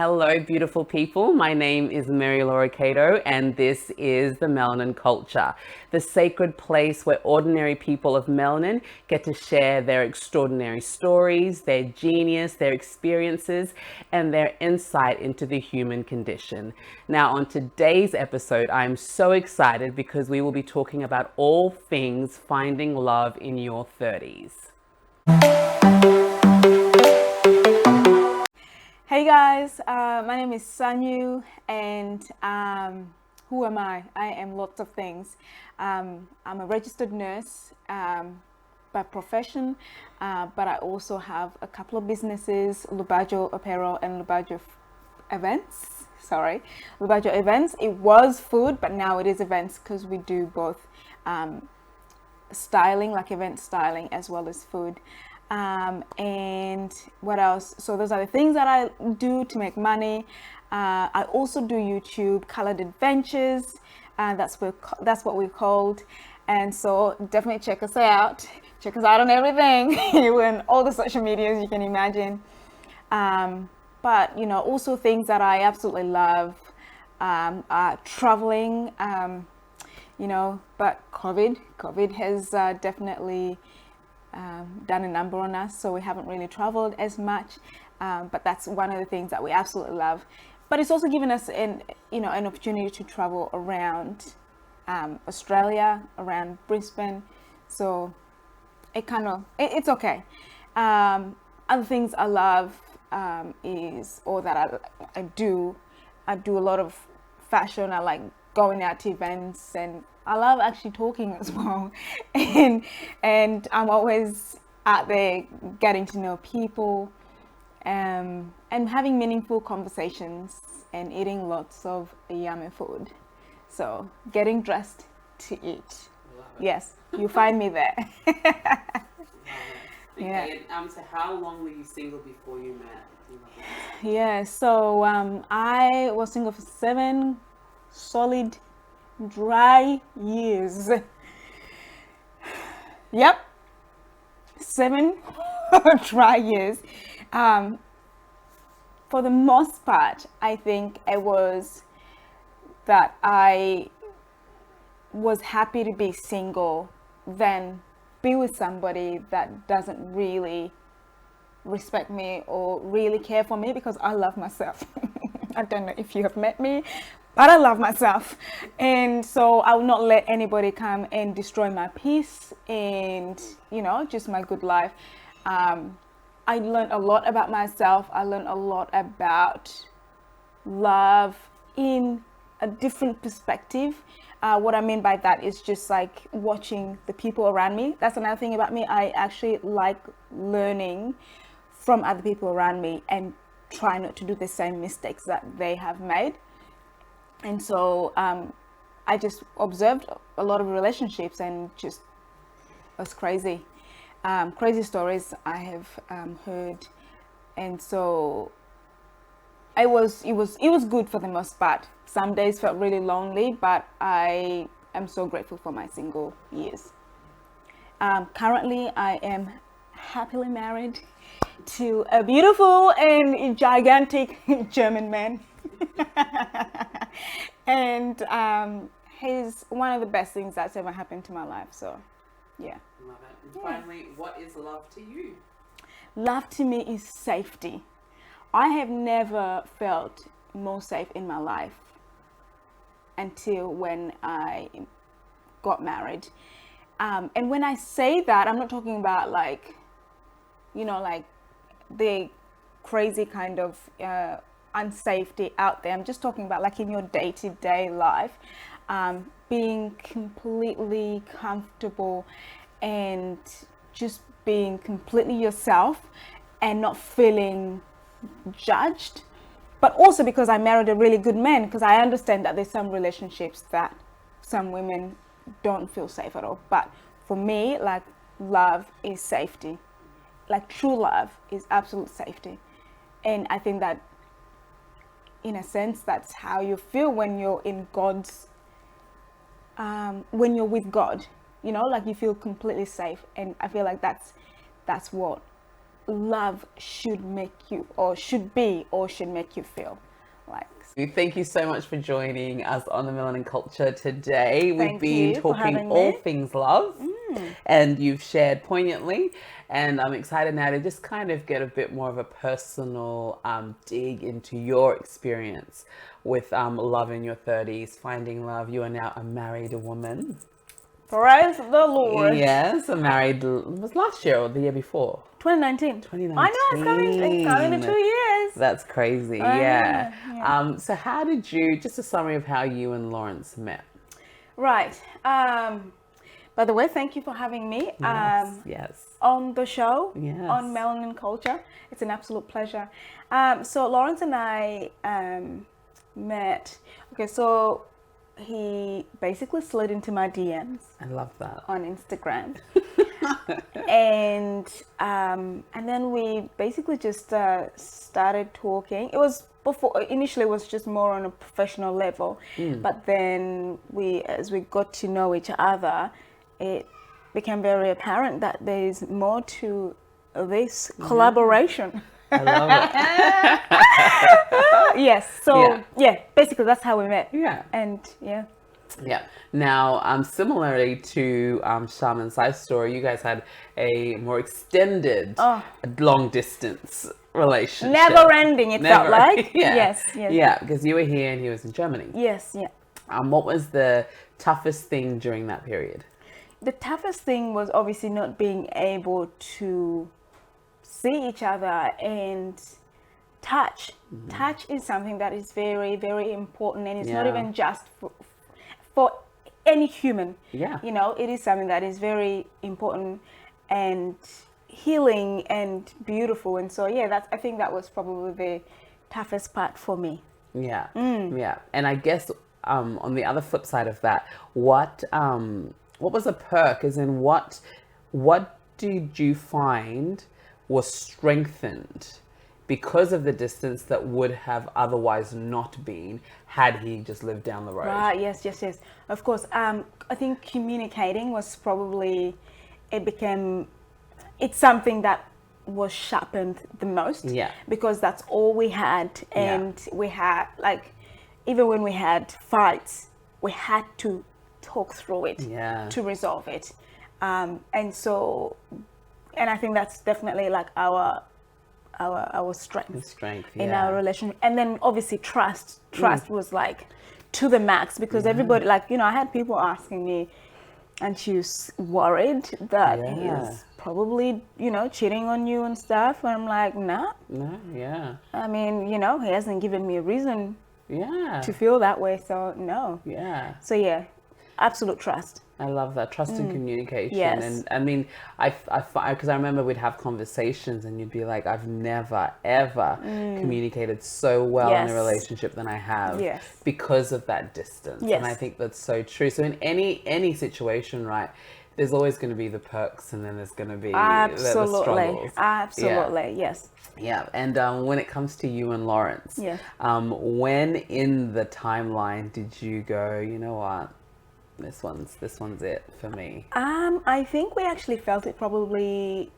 Hello, beautiful people. My name is Mary Laura Cato, and this is the Melanin Culture, the sacred place where ordinary people of melanin get to share their extraordinary stories, their genius, their experiences, and their insight into the human condition. Now, on today's episode, I'm so excited because we will be talking about all things finding love in your 30s. Hey guys, my name is Sanyu, and who am I? I am lots of things. I'm a registered nurse by profession, but I also have a couple of businesses, Lubadjo Apparel and Lubadjo Events. Lubadjo Events. It was food, but now it is events because we do both styling, like event styling, as well as food. And what else? So those are the things that I do to make money. I also do YouTube colored adventures. That's what we're called. And so definitely check us out. Check us out on everything. We're in all the social medias you can imagine. But also things that I absolutely love are traveling. But COVID has definitely done a number on us, so we haven't really traveled as much, but that's one of the things that we absolutely love. But it's also given us an opportunity to travel around Australia, around Brisbane, so it's okay. Other things I love is, or that I do a lot of fashion. I like going out to events, and I love actually talking as well, and I'm always out there getting to know people, and having meaningful conversations and eating lots of yummy food. So getting dressed to eat. Yes, you find me there. Yeah. So how long were you single before you met? Yeah, so I was single for 7 solid dry years. Yep, 7 dry years. For the most part, I think it was that I was happy to be single than be with somebody that doesn't really respect me or really care for me, because I love myself. I don't know if you have met me, but I love myself, and so I will not let anybody come and destroy my peace and just my good life. I learned a lot about myself. I learned a lot about love in a different perspective. What I mean by that is just like watching the people around me. That's another thing about me. I actually like learning from other people around me and try not to do the same mistakes that they have made. And so I just observed a lot of relationships, and just was crazy. Crazy stories I have heard. And so it was good for the most part. Some days felt really lonely, but I am so grateful for my single years. Currently, I am happily married to a beautiful and gigantic German man. And he's one of the best things that's ever happened to my life. So yeah. Love it. And finally, what is love to you? Love to me is safety. I have never felt more safe in my life until when I got married. And when I say that, I'm not talking about like the crazy kind of unsafety out there. I'm just talking about like in your day-to-day life, being completely comfortable and just being completely yourself and not feeling judged. But also because I married a really good man, because I understand that there's some relationships that some women don't feel safe at all. But for me, like, love is safety. Like, true love is absolute safety. And I think that in a sense, that's how you feel when you're in God's, when you're with God, like you feel completely safe. And I feel like that's what love should make you, or should be, or should make you feel like. Thank you so much for joining us on the Melanin Culture today. We've Thank been you for talking having all me. things love, and you've shared poignantly. And I'm excited now to just kind of get a bit more of a personal dig into your experience with love in your 30s, finding love. You are now a married woman. Praise the Lord. Yes, married. Was last year or the year before? 2019. 2019. I know it's coming to 2 years. That's crazy. I Yeah. know, yeah. So how did you? Just a summary of how you and Lawrence met. Right. By the way, thank you for having me. Yes. On the show, Yes. on Melanin Culture. It's an absolute pleasure. So Lawrence and I met. Okay, so he basically slid into my DMs I love that. on Instagram, and then we basically just started talking. It was before, initially it was just more on a professional level, but then as we got to know each other, it became very apparent that there's more to this collaboration. I love it. Yes. So basically that's how we met. Yeah. And yeah. Yeah. Now, similarly to Shaman's side story, you guys had a more extended, long distance relationship. Never ending, it felt like. Yeah. Yes, yes. Yeah, because you were here and he was in Germany. Yes, yeah. What was the toughest thing during that period? The toughest thing was obviously not being able to see each other and touch. Touch is something that is very, very important, and it's not even just for any human. Yeah. You know, it is something that is very important and healing and beautiful. And so I think that was probably the toughest part for me. Yeah. Yeah. And I guess on the other flip side of that, what was a perk? As in, what did you find was strengthened because of the distance that would have otherwise not been had he just lived down the road? Right, yes. Of course, I think communicating was probably, it's something that was sharpened the most. Yeah. Because that's all we had. And we had, like, even when we had fights, we had to talk through it to resolve it. And I think that's definitely like our strength in our relationship. And then obviously trust was like to the max, because everybody, like, you know, I had people asking me, and she was worried that he's probably, you know, cheating on you and stuff, and I'm like, no, I mean, you know, he hasn't given me a reason to feel that way, so no. So absolute trust. I love that, trust and communication. Yes. And I mean, because I remember we'd have conversations and you'd be like, I've never ever communicated so well in a relationship than I have because of that distance. And I think that's so true. So in any situation, right, there's always going to be the perks, and then there's going to be the struggles. Absolutely, yes. Yeah, and when it comes to you and Lawrence, when in the timeline did you go, you know what, this one's it for me? I think we actually felt it probably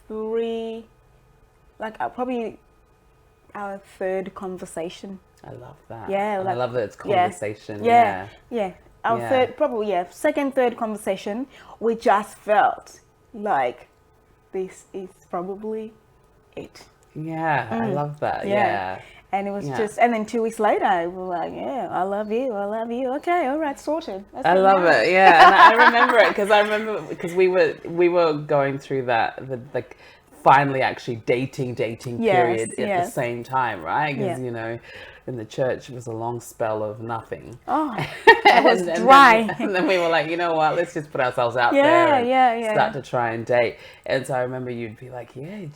probably our third conversation. I love that. Yeah, I love that it's conversation. Second, third conversation, we just felt like this is probably it. I love that. And it was just, and then 2 weeks later, we were like, I love you. Okay, all right, sorted. I love it. Yeah, and I remember it because we were going through the finally actually dating period at the same time, right? Because you know, in the church it was a long spell of nothing. It was dry. And then we were like, you know what? Let's just put ourselves out there and start to try and date. And so I remember you'd be like, it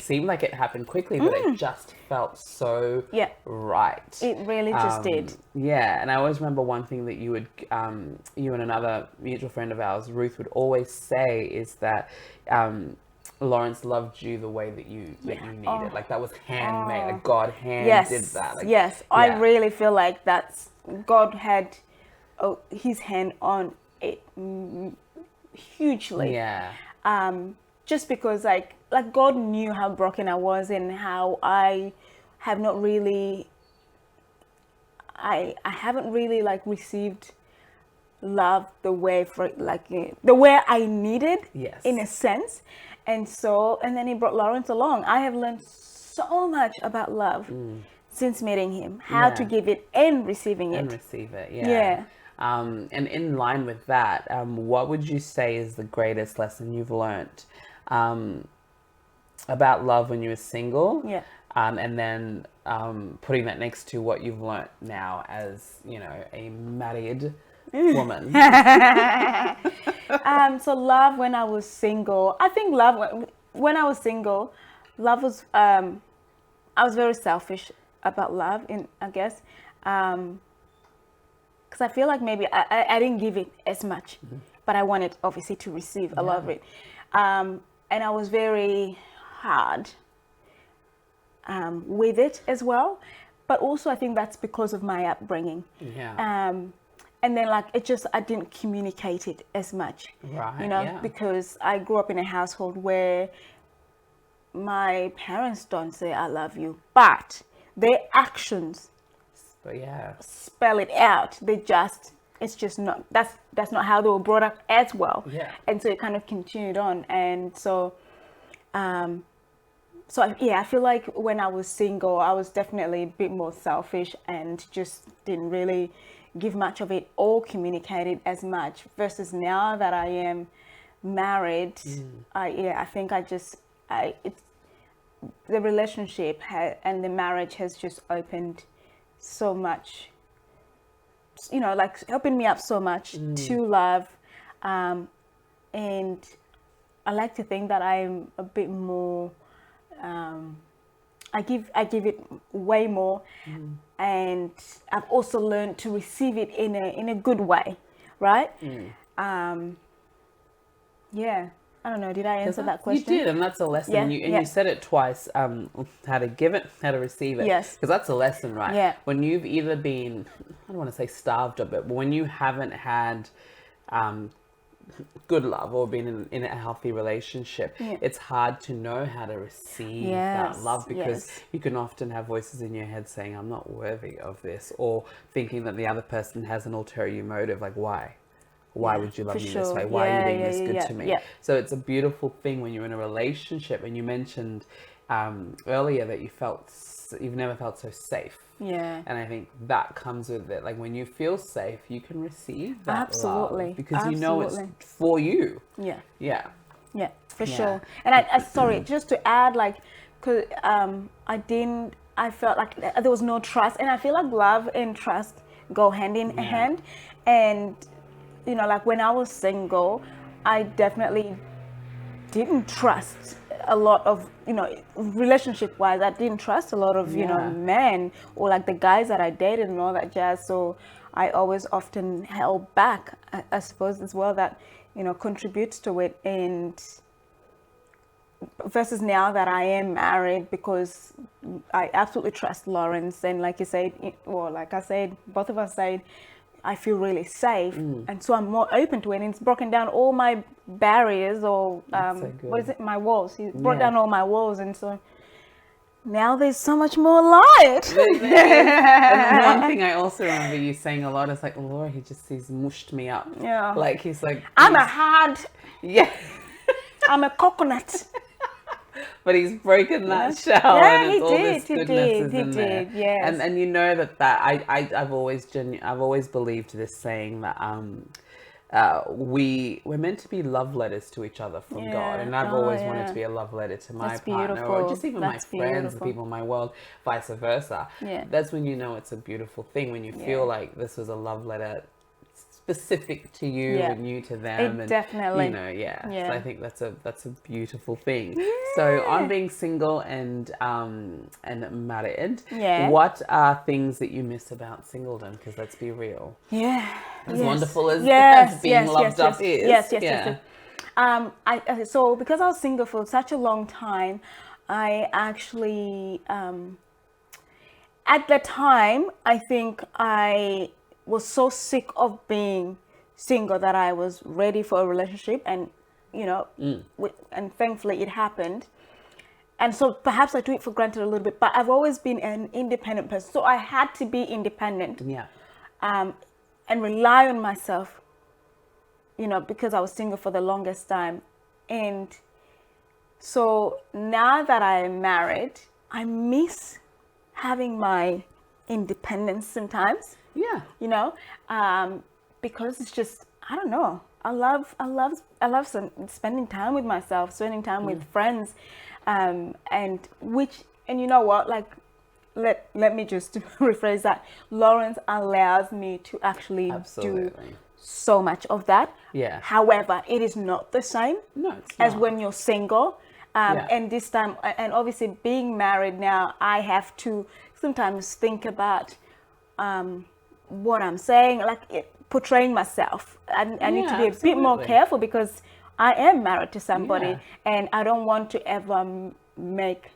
seemed like it happened quickly, but it just felt so right. It really just did. Yeah, and I always remember one thing that you and another mutual friend of ours, Ruth, would always say is that Lawrence loved you the way that you needed. Like that was handmade. Like God did that. Like, I really feel like that's God had His hand on it hugely. just because like God knew how broken I was and how I have not really I haven't really like received love the way for like the way I needed, Yes. in a sense. And then he brought Lawrence along. I have learned so much about love since meeting him, how to Yeah. give it and receiving it. And receive it, yeah. Yeah. And in line with that, what would you say is the greatest lesson you've learned about love when you were single? Yeah. And then putting that next to what you've learnt now as, you know, a married woman. So love when I was single. I think love when I was single, love was I was very selfish about love, I guess, because I feel like maybe I didn't give it as much, but I wanted obviously to receive a lot of it, and I was very hard with it as well. But also I think that's because of my upbringing. Yeah. And then like I didn't communicate it as much, Right. you know, Yeah. because I grew up in a household where my parents don't say I love you, but their actions But yeah. spell it out. It's just not, that's not how they were brought up as well. Yeah. And so it kind of continued on. And so I feel like when I was single, I was definitely a bit more selfish and just didn't really give much of it or communicate it as much, versus now that I am married, I think the relationship and the marriage has just opened so much, you know, like opened me up so much to love, and I like to think that I'm a bit more I give it way more, and I've also learned to receive it in a good way, right? Yeah, I don't know. Did I answer that question? You did, and that's a lesson. Yeah, You said it twice. How to give it, how to receive it. Yes. Because that's a lesson, right? Yeah. When you've either been, I don't want to say starved of it, but when you haven't had good love or been in a healthy relationship, it's hard to know how to receive that love, because you can often have voices in your head saying, I'm not worthy of this, or thinking that the other person has an ulterior motive, like why would you love me this way? Why are you being this good to me? Yeah. So it's a beautiful thing when you're in a relationship. And you mentioned earlier that you've never felt so safe. Yeah. And I think that comes with it. Like when you feel safe, you can receive that Absolutely. love, because you know it's Absolutely. for you. Yeah. Yeah. Yeah, for Yeah. sure. And I sorry, just to add, like, cause I felt like there was no trust, and I feel like love and trust go hand in hand. And you know, like when I was single, I definitely didn't trust a lot of, you know, relationship wise, I didn't trust a lot of, you know, men or like the guys that I dated and all that jazz. So I always often held back, I suppose as well, that, you know, contributes to it. And versus now that I am married, because I absolutely trust Lawrence, and like you said, well, like I said, both of us said, I feel really safe, and so I'm more open to it. And it's broken down all my barriers, or what is it, my walls. He brought down all my walls, and so now there's so much more light. And one thing I also remember you saying a lot is like, Laura, he's mushed me up. Yeah. Like he's like, I'm a hard. Yeah. I'm a coconut. But he's broken that shell, Yeah, and he it's all did, this he goodness did, is he in there. did, yes. And you know that I've always believed this saying that we're meant to be love letters to each other from God, and I've always wanted to be a love letter to my partner, or just even my friends, the people in my world, vice versa. Yeah. That's when you know it's a beautiful thing, when you feel like this was a love letter specific to you and you to them, and definitely, you know, So I think that's a beautiful thing. So on being single and married, what are things that you miss about singledom? Because let's be real, as wonderful as being loved up is. Yes. So because I was single for such a long time, I actually at the time, I think I was so sick of being single that I was ready for a relationship. And and thankfully it happened. And so perhaps I took it for granted a little bit, but I've always been an independent person. So I had to be independent, and rely on myself, because I was single for the longest time. And so now that I am married, I miss having my independence sometimes. Yeah. Because it's just, I don't know. I love spending time with myself, spending time with friends, and you know what? Like, let me just rephrase that. Lawrence allows me to actually do so much of that. Yeah. However, it is not the same as when you're single. And this time, and obviously being married now, I have to sometimes think about what I'm saying, like portraying myself. I need to be a bit more careful because I am married to somebody, and I don't want to ever make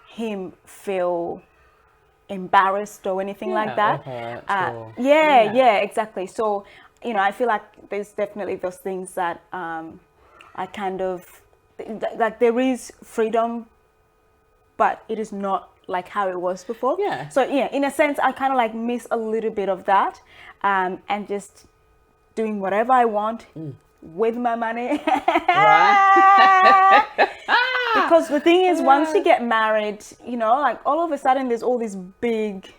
him feel embarrassed or anything like that. Exactly. So, I feel like there's definitely those things that I kind of, like, there is freedom, but it is not like how it was before. Yeah. So in a sense, I kind of like miss a little bit of that, and just doing whatever I want with my money. Right. Because the thing is, once you get married, like all of a sudden there's all these big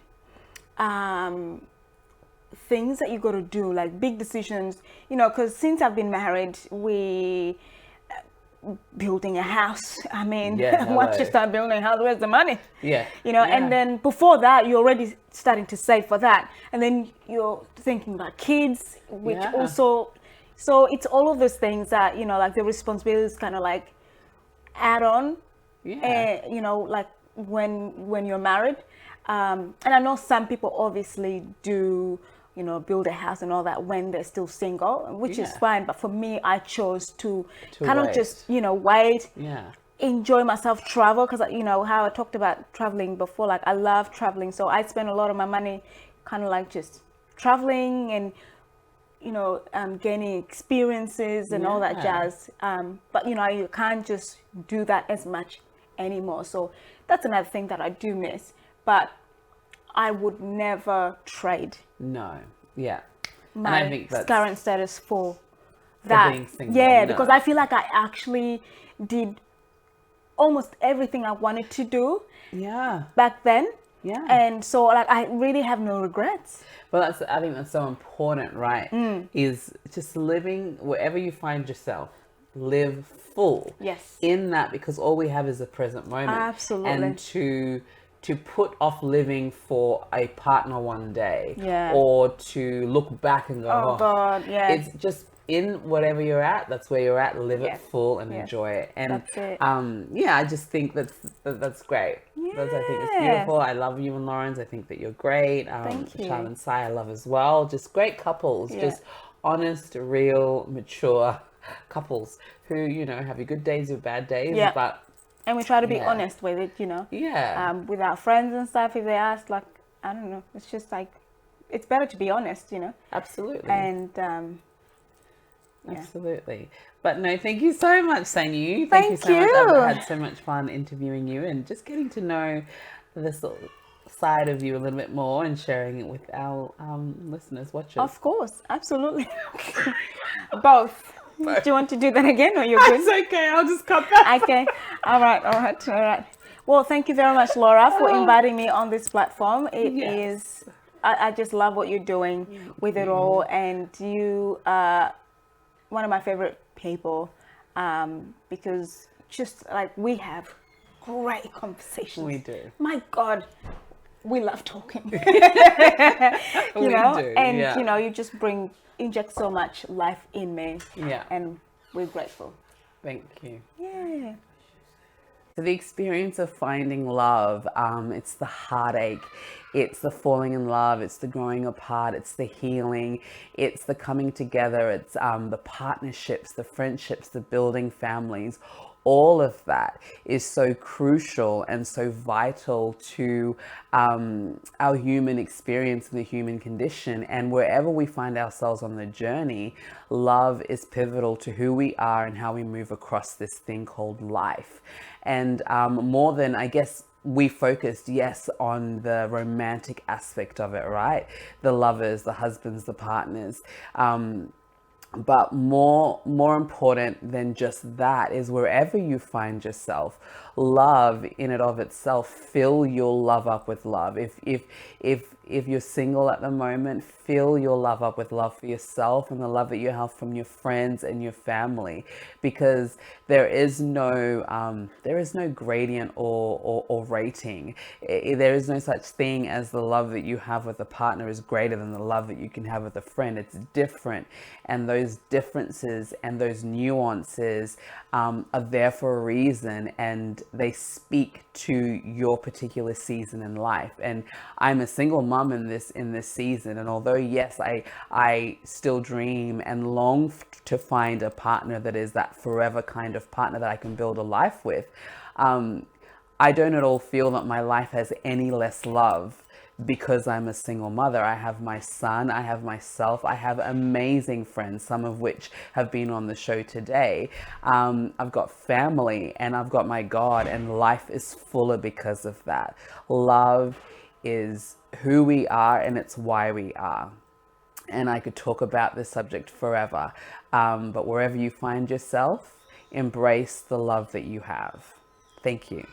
things that you got to do, like big decisions, because since I've been married, we building a house. I mean, once you start building a house, where's the money? And then before that, you're already starting to save for that. And then you're thinking about kids, which also, so it's all of those things that, like the responsibilities kind of like add on, like when you're married. And I know some people obviously do, build a house and all that when they're still single, which is fine. But for me, I chose to kind of just, wait, enjoy myself, travel. Because, how I talked about traveling before, like I love traveling. So I spend a lot of my money kind of like just traveling and, gaining experiences and all that jazz. But, you can't just do that as much anymore. So that's another thing that I do miss. But I would never trade my I think that's current status for that. Being single, because I feel like I actually did almost everything I wanted to do back then. And so like I really have no regrets. Well, I think that's so important, right? Is just living wherever you find yourself, live full in that, because all we have is the present moment. Absolutely. And to put off living for a partner one day, or to look back and go, it's just in whatever you're at, that's where you're at. Live it full and enjoy it. And that's it. I just think that's great. I think it's beautiful. I love you and Lawrence. I think that you're great. Thank you. Charlotte and Sai, I love as well. Just great couples. Just honest, real, mature couples who have your good days, your bad days, but. And we try to be honest with it, with our friends and stuff. If they ask, like, I don't know, it's just like, it's better to be honest, Absolutely. And, Absolutely. But no, thank you so much, Sanyu. Thank you so much. I've had so much fun interviewing you and just getting to know this side of you a little bit more and sharing it with our listeners, watchers. Of course, absolutely. Both. Do you want to do that again, or you're good? It's okay. I'll just cut that. Okay. All right. Well, thank you very much, Laura, for inviting me on this platform. It is, I just love what you're doing with it all, and you are one of my favorite people, because just like we have great conversations. We do. My God, we love talking. We do. And you just inject so much life in me. And we're grateful. Thank you. Yeah. So the experience of finding love, it's the heartache, it's the falling in love, it's the growing apart, it's the healing, it's the coming together, it's the partnerships, the friendships, the building families. all of that is so crucial and so vital to our human experience and the human condition. And wherever we find ourselves on the journey, love is pivotal to who we are and how we move across this thing called life. And more than, I guess, we focused, yes, on the romantic aspect of it, right? The lovers, the husbands, the partners. But more important than just that is wherever you find yourself, love in and of itself, fill your love up with love. If you're single at the moment, fill your love up with love for yourself and the love that you have from your friends and your family, because there is no gradient or rating. There is no such thing as the love that you have with a partner is greater than the love that you can have with a friend. It's different, and those differences and those nuances are there for a reason, and they speak to your particular season in life. And I'm a single mom in this season, and although yes, I still dream and long to find a partner that is that forever kind of partner that I can build a life with, I don't at all feel that my life has any less love because I'm a single mother. I have my son, I have myself, I have amazing friends, some of which have been on the show today. I've got family, and I've got my God, and life is fuller because of that. Love is who we are, and it's why we are. And I could talk about this subject forever. But wherever you find yourself, embrace the love that you have. Thank you.